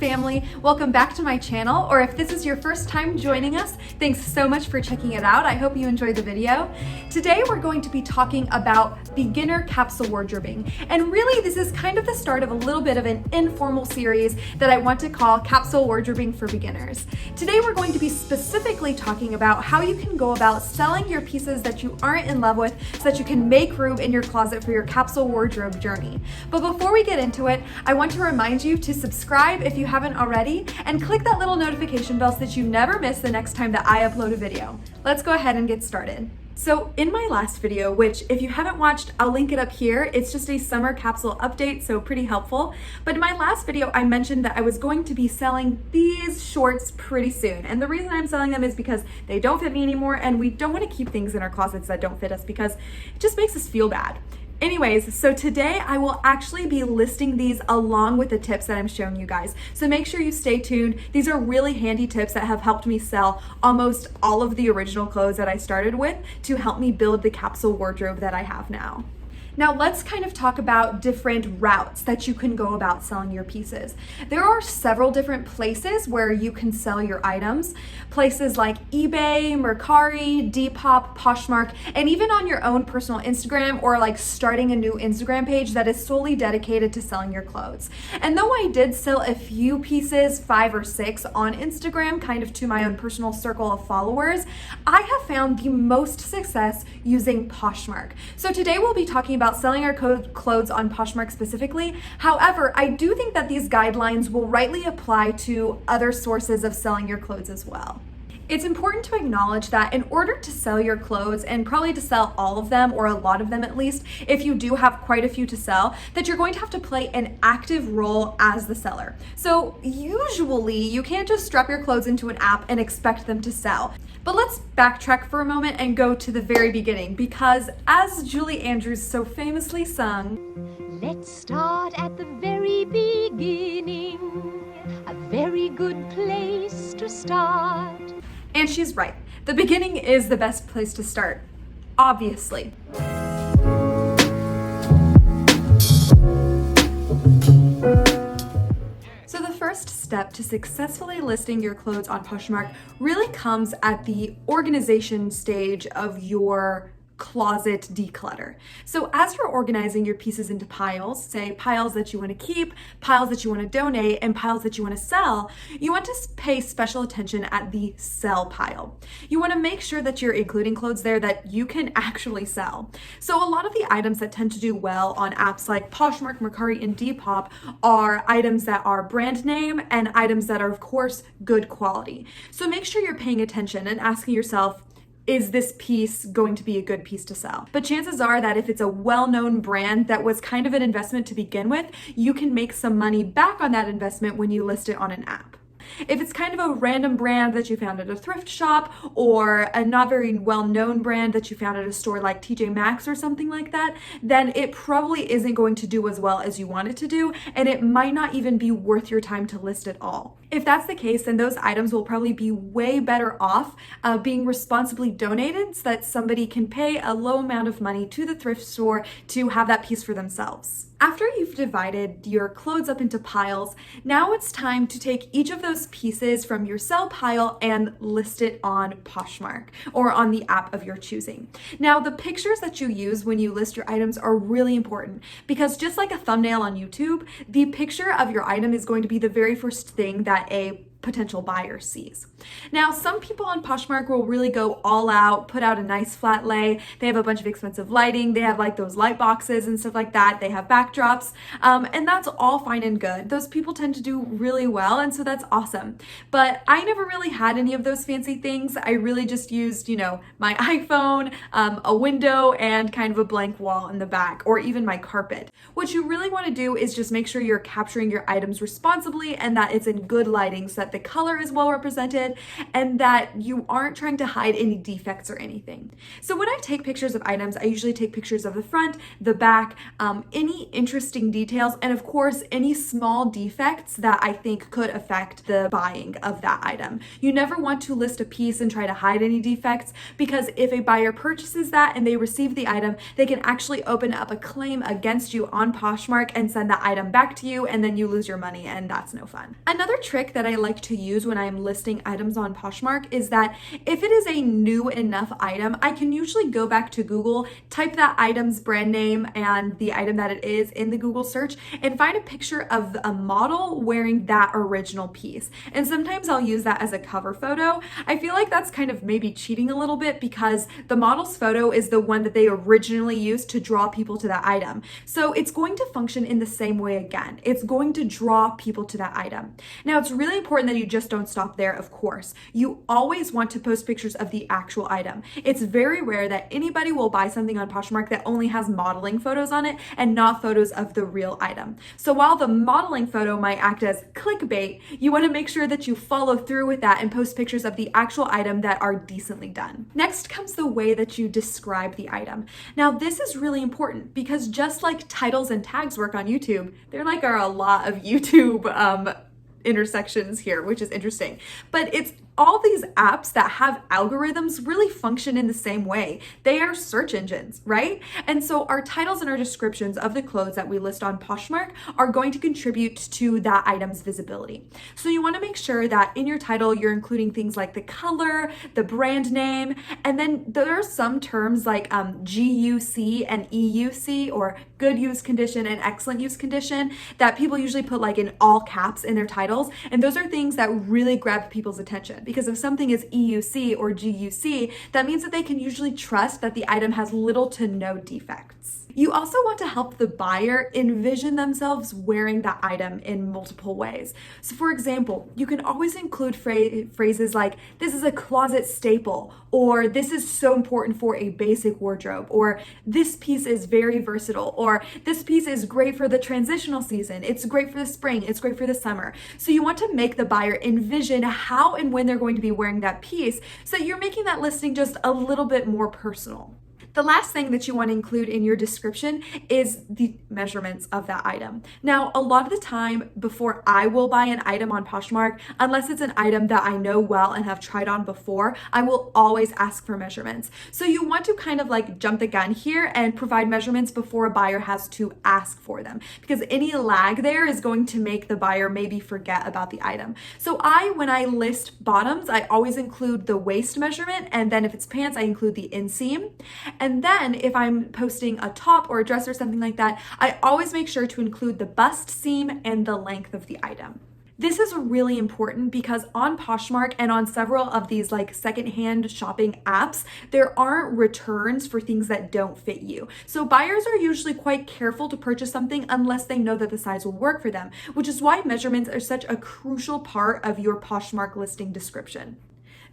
family, welcome back to my channel, or if this is your first time joining us, thanks so much for checking it out. I hope you enjoyed the video. Today we're going to be talking about beginner capsule wardrobing, and really this is kind of the start of a little bit of an informal series that I want to call Capsule Wardrobing for Beginners. Today we're going to be specifically talking about how you can go about selling your pieces that you aren't in love with so that you can make room in your closet for your capsule wardrobe journey. But before we get into it, I want to remind you to subscribe if you haven't already, and click that little notification bell so that you never miss the next time that I upload a video. Let's go ahead and get started. So in my last video, which if you haven't watched, I'll link it up here. It's just a summer capsule update, so pretty helpful. But in my last video, I mentioned that I was going to be selling these shorts pretty soon. And the reason I'm selling them is because they don't fit me anymore, and we don't want to keep things in our closets that don't fit us because it just makes us feel bad. Anyways, so today I will actually be listing these along with the tips that I'm showing you guys. So make sure you stay tuned. These are really handy tips that have helped me sell almost all of the original clothes that I started with to help me build the capsule wardrobe that I have now. Now let's kind of talk about different routes that you can go about selling your pieces. There are several different places where you can sell your items. Places like eBay, Mercari, Depop, Poshmark, and even on your own personal Instagram, or like starting a new Instagram page that is solely dedicated to selling your clothes. And though I did sell a few pieces, 5 or 6 on Instagram, kind of to my own personal circle of followers, I have found the most success using Poshmark. So today we'll be talking about selling our clothes on Poshmark specifically. However, I do think that these guidelines will rightly apply to other sources of selling your clothes as well. It's important to acknowledge that in order to sell your clothes, and probably to sell all of them or a lot of them at least, if you do have quite a few to sell, that you're going to have to play an active role as the seller. So usually you can't just strap your clothes into an app and expect them to sell. But let's backtrack for a moment and go to the very beginning, because as Julie Andrews so famously sung, let's start at the very beginning, a very good place to start. And she's right. The beginning is the best place to start, obviously. So the first step to successfully listing your clothes on Poshmark really comes at the organization stage of your closet declutter. So as you're organizing your pieces into piles, say piles that you want to keep, piles that you want to donate, and piles that you want to sell, you want to pay special attention at the sell pile. You want to make sure that you're including clothes there that you can actually sell. So a lot of the items that tend to do well on apps like Poshmark, Mercari, and Depop are items that are brand name and items that are, of course, good quality. So make sure you're paying attention and asking yourself, is this piece going to be a good piece to sell? But chances are that if it's a well-known brand that was kind of an investment to begin with, you can make some money back on that investment when you list it on an app. If it's kind of a random brand that you found at a thrift shop, or a not very well-known brand that you found at a store like TJ Maxx or something like that, then it probably isn't going to do as well as you want it to do, and it might not even be worth your time to list at all. If that's the case, then those items will probably be way better off being responsibly donated so that somebody can pay a low amount of money to the thrift store to have that piece for themselves. After you've divided your clothes up into piles, now it's time to take each of those pieces from your sell pile and list it on Poshmark or on the app of your choosing. Now, the pictures that you use when you list your items are really important, because just like a thumbnail on YouTube, the picture of your item is going to be the very first thing that a potential buyer sees. Now, some people on Poshmark will really go all out, put out a nice flat lay. They have a bunch of expensive lighting. They have like those light boxes and stuff like that. They have backdrops, and that's all fine and good. Those people tend to do really well, and so that's awesome. But I never really had any of those fancy things. I really just used, my iPhone, a window, and kind of a blank wall in the back, or even my carpet. What you really want to do is just make sure you're capturing your items responsibly and that it's in good lighting so that that the color is well represented and that you aren't trying to hide any defects or anything. So when I take pictures of items, I usually take pictures of the front, the back, any interesting details, and of course, any small defects that I think could affect the buying of that item. You never want to list a piece and try to hide any defects, because if a buyer purchases that and they receive the item, they can actually open up a claim against you on Poshmark and send that item back to you, and then you lose your money, and that's no fun. Another trick that I like to use when I'm listing items on Poshmark is that if it is a new enough item, I can usually go back to Google, type that item's brand name and the item that it is in the Google search, and find a picture of a model wearing that original piece. And sometimes I'll use that as a cover photo. I feel like that's kind of maybe cheating a little bit because the model's photo is the one that they originally used to draw people to that item. So it's going to function in the same way again. It's going to draw people to that item. Now, it's really important that you just don't stop there, of course. You always want to post pictures of the actual item. It's very rare that anybody will buy something on Poshmark that only has modeling photos on it and not photos of the real item. So while the modeling photo might act as clickbait, you want to make sure that you follow through with that and post pictures of the actual item that are decently done. Next comes the way that you describe the item. Now, this is really important because just like titles and tags work on YouTube, there are a lot of YouTube intersections here, which is interesting. But it's all these apps that have algorithms really function in the same way. They are search engines, right? And so our titles and our descriptions of the clothes that we list on Poshmark are going to contribute to that item's visibility. So you want to make sure that in your title, you're including things like the color, the brand name, and then there are some terms like GUC and EUC, or good use condition and excellent use condition, that people usually put in all caps in their titles. And those are things that really grab people's attention, because if something is EUC or GUC, that means that they can usually trust that the item has little to no defects. You also want to help the buyer envision themselves wearing that item in multiple ways. So for example, you can always include phrases like, this is a closet staple, or this is so important for a basic wardrobe, or this piece is very versatile, or this piece is great for the transitional season, it's great for the spring, it's great for the summer. So you want to make the buyer envision how and when they're going to be wearing that piece, so that you're making that listing just a little bit more personal. The last thing that you want to include in your description is the measurements of that item. Now, a lot of the time before I will buy an item on Poshmark, unless it's an item that I know well and have tried on before, I will always ask for measurements. So you want to kind of jump the gun here and provide measurements before a buyer has to ask for them, because any lag there is going to make the buyer maybe forget about the item. So when I list bottoms, I always include the waist measurement, and then if it's pants, I include the inseam. And then if I'm posting a top or a dress or something like that, I always make sure to include the bust seam and the length of the item. This is really important because on Poshmark and on several of these secondhand shopping apps, there aren't returns for things that don't fit you. So buyers are usually quite careful to purchase something unless they know that the size will work for them, which is why measurements are such a crucial part of your Poshmark listing description.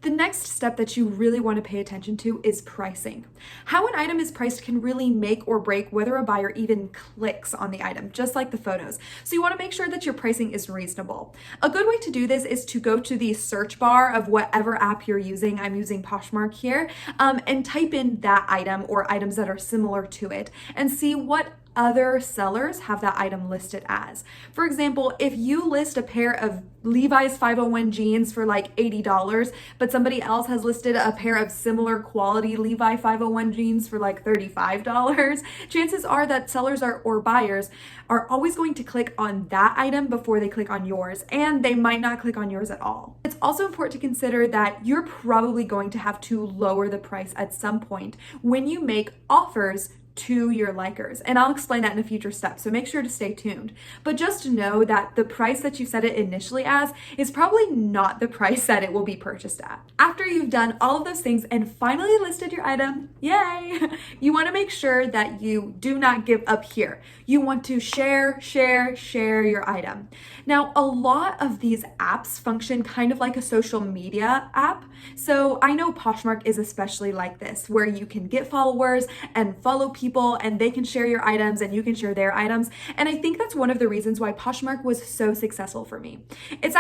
The next step that you really want to pay attention to is pricing. How an item is priced can really make or break whether a buyer even clicks on the item, just like the photos. So you want to make sure that your pricing is reasonable. A good way to do this is to go to the search bar of whatever app you're using. I'm using Poshmark here, and type in that item or items that are similar to it and see what other sellers have that item listed as. For example, if you list a pair of Levi's 501 jeans for $80, but somebody else has listed a pair of similar quality Levi 501 jeans for $35, chances are that sellers or buyers are always going to click on that item before they click on yours, and they might not click on yours at all. It's also important to consider that you're probably going to have to lower the price at some point when you make offers to your likers. And I'll explain that in a future step, so make sure to stay tuned. But just know that the price that you set it initially as is probably not the price that it will be purchased at. After you've done all of those things and finally listed your item, yay, you want to make sure that you do not give up here. You want to share your item. Now, a lot of these apps function kind of like a social media app. So I know Poshmark is especially like this, where you can get followers and follow people people and they can share your items and you can share their items. And I think that's one of the reasons why Poshmark was so successful for me. It's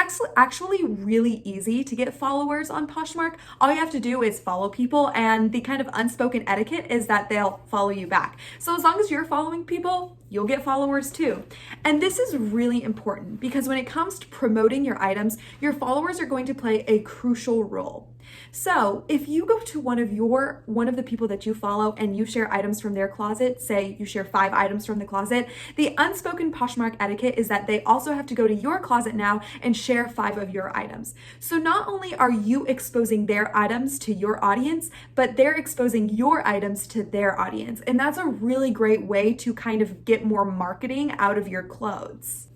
actually really easy to get followers on Poshmark. All you have to do is follow people, and the kind of unspoken etiquette is that they'll follow you back. So as long as you're following people, you'll get followers too. And this is really important because when it comes to promoting your items, your followers are going to play a crucial role. So if you go to one of the people that you follow and you share items from their closet, say you share 5 items from the closet, the unspoken Poshmark etiquette is that they also have to go to your closet now and share 5 of your items. So not only are you exposing their items to your audience, but they're exposing your items to their audience. And that's a really great way to kind of get more marketing out of your clothes.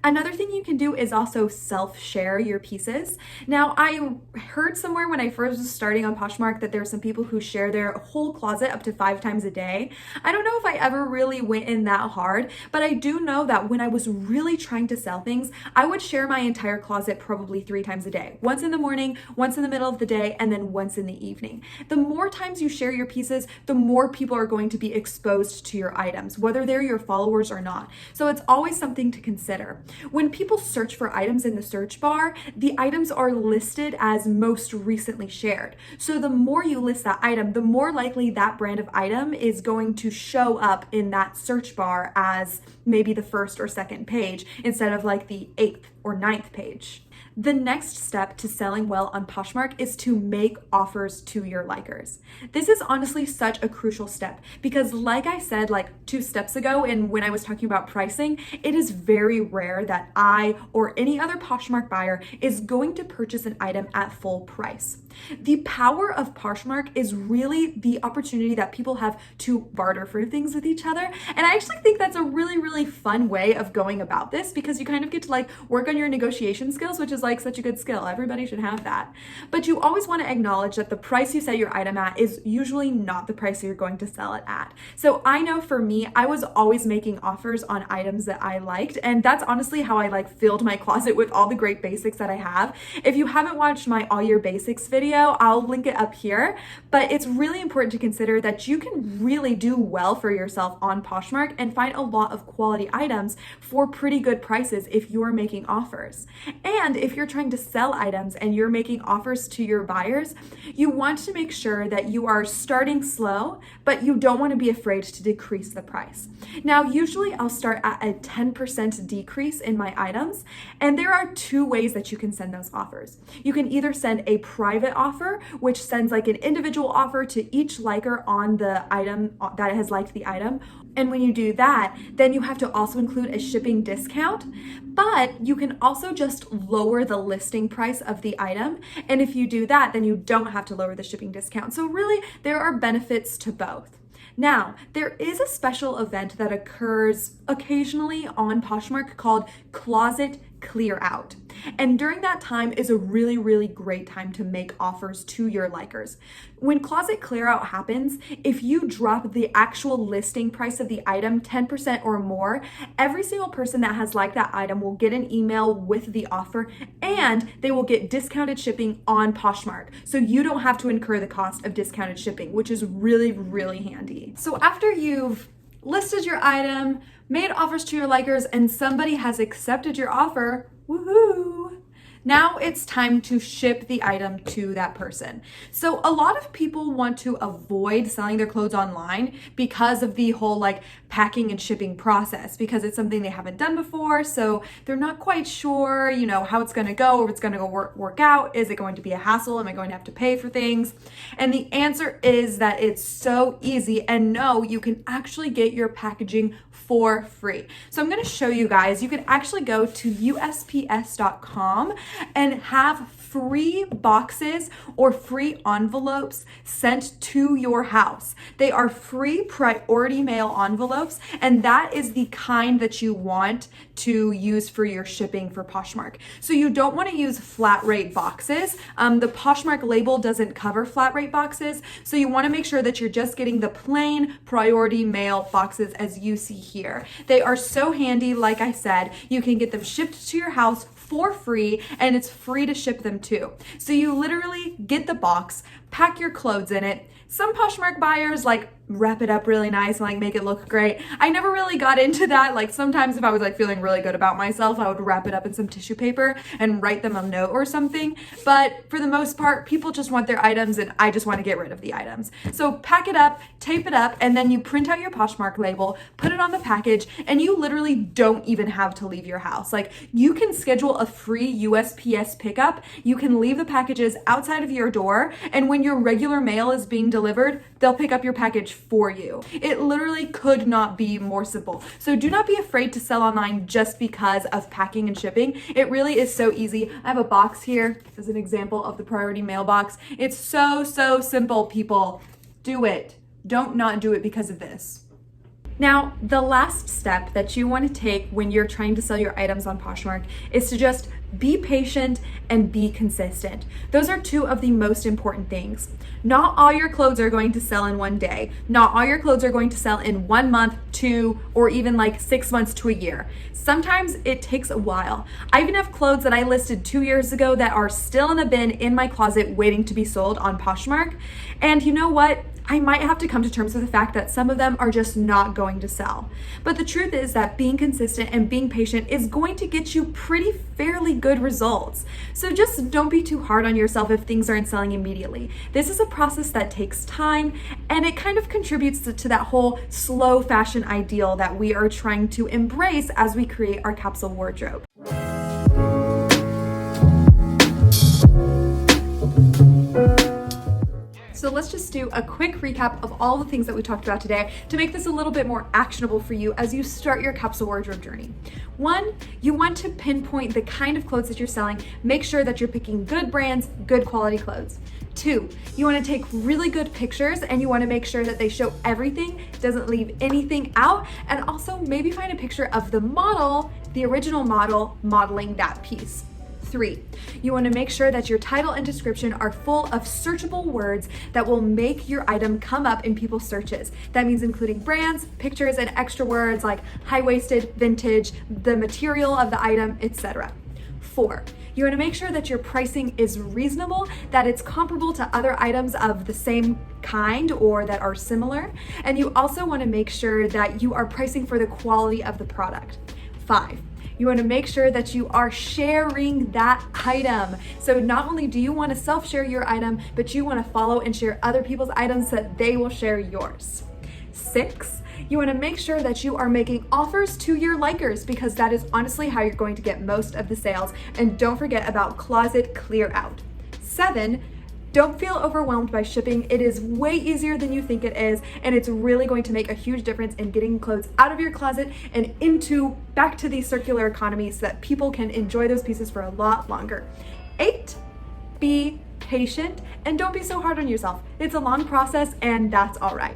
Another thing you can do is also self-share your pieces. Now, I heard somewhere when I first was starting on Poshmark that there are some people who share their whole closet up to 5 times a day. I don't know if I ever really went in that hard, but I do know that when I was really trying to sell things, I would share my entire closet probably 3 times a day. Once in the morning, once in the middle of the day, and then once in the evening. The more times you share your pieces, the more people are going to be exposed to your items, whether they're your followers or not. So it's always something to consider. When people search for items in the search bar, the items are listed as most recently shared. So the more you list that item, the more likely that brand of item is going to show up in that search bar as maybe the first or second page instead of like the 8th or 9th page. The next step to selling well on Poshmark is to make offers to your likers. This is honestly such a crucial step because, like I said, like 2 steps ago, and when I was talking about pricing, it is very rare that I or any other Poshmark buyer is going to purchase an item at full price. The power of Poshmark is really the opportunity that people have to barter for things with each other. And I actually think that's a really, really fun way of going about this because you kind of get to like work on your negotiation skills, which is like such a good skill. Everybody should have that. But you always want to acknowledge that the price you set your item at is usually not the price you're going to sell it at. So I know for me, I was always making offers on items that I liked. And that's honestly how I like filled my closet with all the great basics that I have. If you haven't watched my All Your Basics video, I'll link it up here, but it's really important to consider that you can really do well for yourself on Poshmark and find a lot of quality items for pretty good prices if you're making offers. And if you're trying to sell items and you're making offers to your buyers, you want to make sure that you are starting slow, but you don't want to be afraid to decrease the price. Now, usually I'll start at a 10% decrease in my items, and there are 2 ways that you can send those offers. You can either send a private offer, which sends like an individual offer to each liker on the item that has liked the item. And when you do that, then you have to also include a shipping discount, but you can also just lower the listing price of the item. And if you do that, then you don't have to lower the shipping discount. So really, there are benefits to both. Now, there is a special event that occurs occasionally on Poshmark called Closet Clear Out. And during that time is a really, really great time to make offers to your likers. When Closet Clear Out happens, if you drop the actual listing price of the item 10% or more, every single person that has liked that item will get an email with the offer and they will get discounted shipping on Poshmark. So you don't have to incur the cost of discounted shipping, which is really, really handy. So after you've listed your item, made offers to your likers, and somebody has accepted your offer, woohoo! Now it's time to ship the item to that person. So a lot of people want to avoid selling their clothes online because of the whole like packing and shipping process, because it's something they haven't done before. So they're not quite sure, how it's going to go, or if it's going to go work out. Is it going to be a hassle? Am I going to have to pay for things? And the answer is that it's so easy. And no, you can actually get your packaging for free. So I'm going to show you guys. You can actually go to USPS.com and have free boxes or free envelopes sent to your house. They are free priority mail envelopes, and that is the kind that you want to use for your shipping for Poshmark. So you don't want to use flat rate boxes. The Poshmark label doesn't cover flat rate boxes, so you want to make sure that you're just getting the plain priority mail boxes as you see here. They are so handy. Like I said, you can get them shipped to your house for free, and it's free to ship them too. So you literally get the box, pack your clothes in it. Some Poshmark buyers like wrap it up really nice and like make it look great. I never really got into that. Like sometimes if I was like feeling really good about myself, I would wrap it up in some tissue paper and write them a note or something. But for the most part, people just want their items and I just want to get rid of the items. So pack it up, tape it up, and then you print out your Poshmark label, put it on the package, and you literally don't even have to leave your house. Like you can schedule a free USPS pickup. You can leave the packages outside of your door, and when your regular mail is being delivered, they'll pick up your package for you. It literally could not be more simple. So do not be afraid to sell online just because of packing and shipping. It really is so easy. I have a box here as an example of the priority mailbox. It's so simple, people. Do it. Don't not do it because of this. Now, the last step that you want to take when you're trying to sell your items on Poshmark is to just be patient and be consistent. Those are two of the most important things. Not all your clothes are going to sell in one day. Not all your clothes are going to sell in 1 month, 2, or even like 6 months to a year. Sometimes it takes a while. I even have clothes that I listed 2 years ago that are still in a bin in my closet waiting to be sold on Poshmark. And you know what? I might have to come to terms with the fact that some of them are just not going to sell. But the truth is that being consistent and being patient is going to get you pretty fairly good results. So just don't be too hard on yourself if things aren't selling immediately. This is a process that takes time, and it kind of contributes to that whole slow fashion ideal that we are trying to embrace as we create our capsule wardrobe. So let's just do a quick recap of all the things that we talked about today to make this a little bit more actionable for you as you start your capsule wardrobe journey. 1, you want to pinpoint the kind of clothes that you're selling. Make sure that you're picking good brands, good quality clothes. 2, you want to take really good pictures and you want to make sure that they show everything, doesn't leave anything out, and also maybe find a picture of the model, the original model, modeling that piece. 3, you want to make sure that your title and description are full of searchable words that will make your item come up in people's searches. That means including brands, pictures, and extra words like high-waisted, vintage, the material of the item, etc. 4, you want to make sure that your pricing is reasonable, that it's comparable to other items of the same kind or that are similar. And you also want to make sure that you are pricing for the quality of the product. 5, you want to make sure that you are sharing that item. So not only do you want to self-share your item, but you want to follow and share other people's items so that they will share yours. 6, you want to make sure that you are making offers to your likers because that is honestly how you're going to get most of the sales. And don't forget about closet clear out. 7, don't feel overwhelmed by shipping. It is way easier than you think it is, and it's really going to make a huge difference in getting clothes out of your closet and back to the circular economy so that people can enjoy those pieces for a lot longer. 8, be patient and don't be so hard on yourself. It's a long process and that's all right.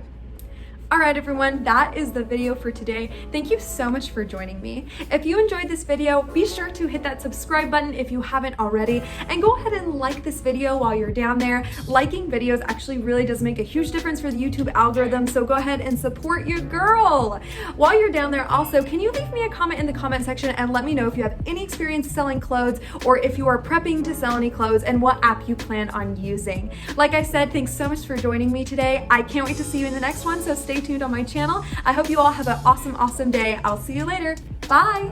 All right, everyone, that is the video for today. Thank you so much for joining me. If you enjoyed this video, be sure to hit that subscribe button if you haven't already, and go ahead and like this video while you're down there. Liking videos actually really does make a huge difference for the YouTube algorithm, so go ahead and support your girl. While you're down there also, can you leave me a comment in the comment section and let me know if you have any experience selling clothes or if you are prepping to sell any clothes and what app you plan on using. Like I said, thanks so much for joining me today. I can't wait to see you in the next one, so stay tuned on my channel. I hope you all have an awesome day. I'll see you later. Bye.